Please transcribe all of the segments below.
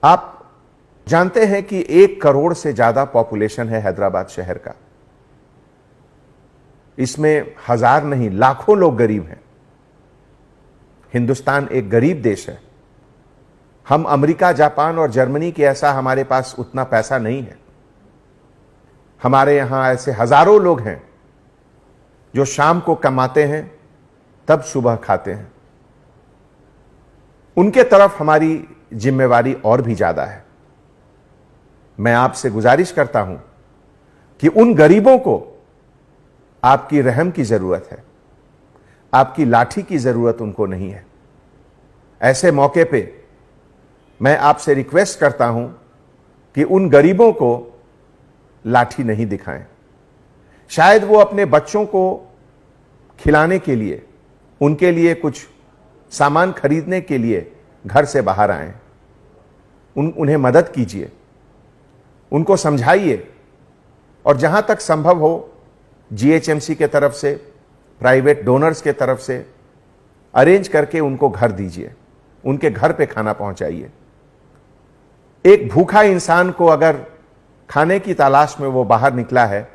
आप जानते हैं कि 1 करोड़ से ज्यादा पॉपुलेशन है हैदराबाद शहर का। इसमें हजार नहीं लाखों लोग गरीब हैं। हिंदुस्तान एक गरीब देश है। हम अमेरिका, जापान और जर्मनी के ऐसा हमारे पास उतना पैसा नहीं है। हमारे यहां ऐसे हजारों लोग हैं जो शाम को कमाते हैं तब सुबह खाते हैं। उनके तरफ हमारी जिम्मेवारी और भी ज्यादा है। मैं आपसे गुजारिश करता हूं कि उन गरीबों को आपकी रहम की जरूरत है, आपकी लाठी की जरूरत उनको नहीं है। ऐसे मौके पे मैं आपसे रिक्वेस्ट करता हूं कि उन गरीबों को लाठी नहीं दिखाएं। शायद वो अपने बच्चों को खिलाने के लिए, उनके लिए कुछ सामान खरीदने के लिए घर से बाहर आए। उन्हें मदद कीजिए, उनको समझाइए और जहां तक संभव हो जीएचएमसी के तरफ से, प्राइवेट डोनर्स के तरफ से अरेंज करके उनको घर दीजिए, उनके घर पे खाना पहुंचाइए। एक भूखा इंसान को अगर खाने की तलाश में वो बाहर निकला है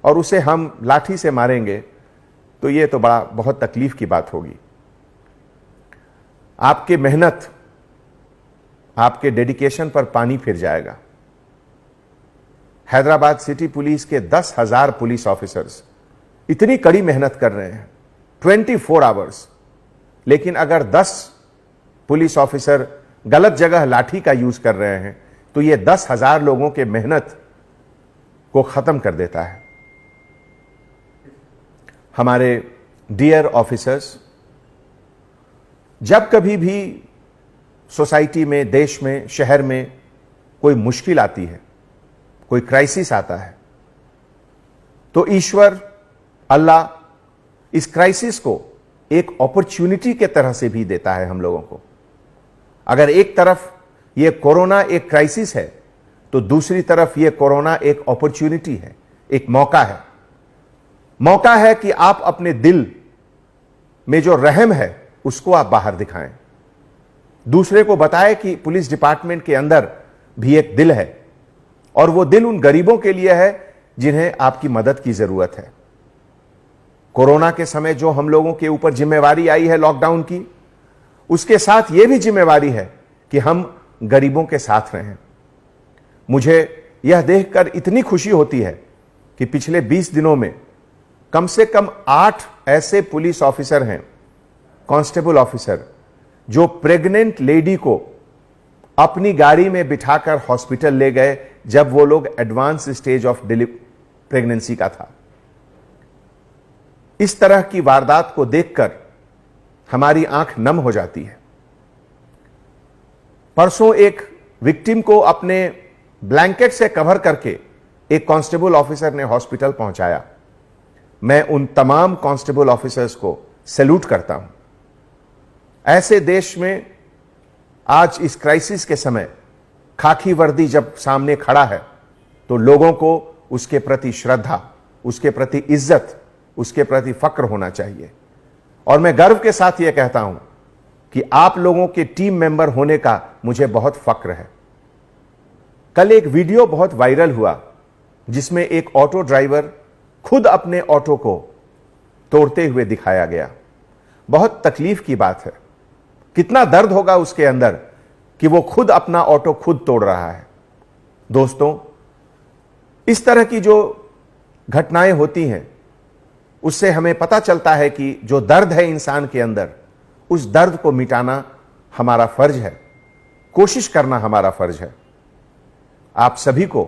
और उसे हम लाठी से मारेंगे तो ये तो बहुत तकलीफ की बात होगी। आपके मेहनत, आपके डेडिकेशन पर पानी फिर जाएगा। हैदराबाद सिटी पुलिस के 10,000 पुलिस ऑफिसर्स इतनी कड़ी मेहनत कर रहे हैं 24 आवर्स, लेकिन अगर 10 पुलिस ऑफिसर गलत जगह लाठी का यूज कर रहे हैं तो यह 10,000 लोगों के मेहनत को खत्म कर देता है। हमारे डियर ऑफिसर्स, जब कभी भी सोसाइटी में, देश में, शहर में कोई मुश्किल आती है, कोई क्राइसिस आता है, तो ईश्वर, अल्लाह इस क्राइसिस को एक अपॉर्चुनिटी के तरह से भी देता है हम लोगों को। अगर एक तरफ ये कोरोना एक क्राइसिस है तो दूसरी तरफ ये कोरोना एक अपॉर्चुनिटी है, एक मौका है। मौका है कि आप अपने दिल में जो रहम है उसको आप बाहर दिखाएं, दूसरे को बताएं कि पुलिस डिपार्टमेंट के अंदर भी एक दिल है और वो दिल उन गरीबों के लिए है जिन्हें आपकी मदद की जरूरत है। कोरोना के समय जो हम लोगों के ऊपर जिम्मेवारी आई है लॉकडाउन की, उसके साथ यह भी जिम्मेवारी है कि हम गरीबों के साथ रहें। मुझे यह देखकर इतनी खुशी होती है कि पिछले 20 दिनों में कम से कम 8 ऐसे पुलिस ऑफिसर हैं, कांस्टेबल ऑफिसर, जो प्रेग्नेंट लेडी को अपनी गाड़ी में बिठाकर हॉस्पिटल ले गए जब वो लोग एडवांस स्टेज ऑफ प्रेगनेंसी का था। इस तरह की वारदात को देखकर हमारी आंख नम हो जाती है। परसों एक विक्टिम को अपने ब्लैंकेट से कवर करके एक कांस्टेबल ऑफिसर ने हॉस्पिटल पहुंचाया। मैं उन तमाम कांस्टेबल ऑफिसर्स को सैल्यूट करता हूं। ऐसे देश में आज इस क्राइसिस के समय खाकी वर्दी जब सामने खड़ा है तो लोगों को उसके प्रति श्रद्धा, उसके प्रति इज्जत, उसके प्रति फक्र होना चाहिए। और मैं गर्व के साथ यह कहता हूं कि आप लोगों के टीम मेंबर होने का मुझे बहुत फक्र है। कल एक वीडियो बहुत वायरल हुआ जिसमें एक ऑटो ड्राइवर खुद अपने ऑटो को तोड़ते हुए दिखाया गया। बहुत तकलीफ की बात है। कितना दर्द होगा उसके अंदर कि वो खुद अपना ऑटो खुद तोड़ रहा है। दोस्तों, इस तरह की जो घटनाएं होती हैं उससे हमें पता चलता है कि जो दर्द है इंसान के अंदर, उस दर्द को मिटाना हमारा फर्ज है, कोशिश करना हमारा फर्ज है। आप सभी को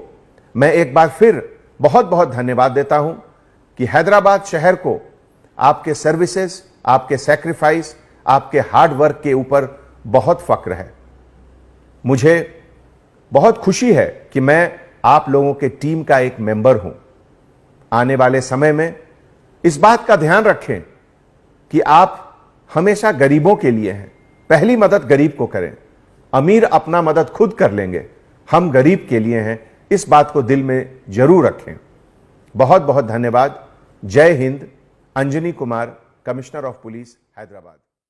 मैं एक बार फिर बहुत बहुत धन्यवाद देता हूं कि हैदराबाद शहर को आपके सर्विसेज, आपके सैक्रिफाइस, आपके हार्ड वर्क के ऊपर बहुत फक्र है। मुझे बहुत खुशी है कि मैं आप लोगों के टीम का एक मेंबर हूं। आने वाले समय में इस बात का ध्यान रखें कि आप हमेशा गरीबों के लिए हैं। पहली मदद गरीब को करें। अमीर अपना मदद खुद कर लेंगे, हम गरीब के लिए हैं। इस बात को दिल में जरूर रखें। बहुत बहुत धन्यवाद। जय Hind. Anjani Kumar, commissioner of police, Hyderabad.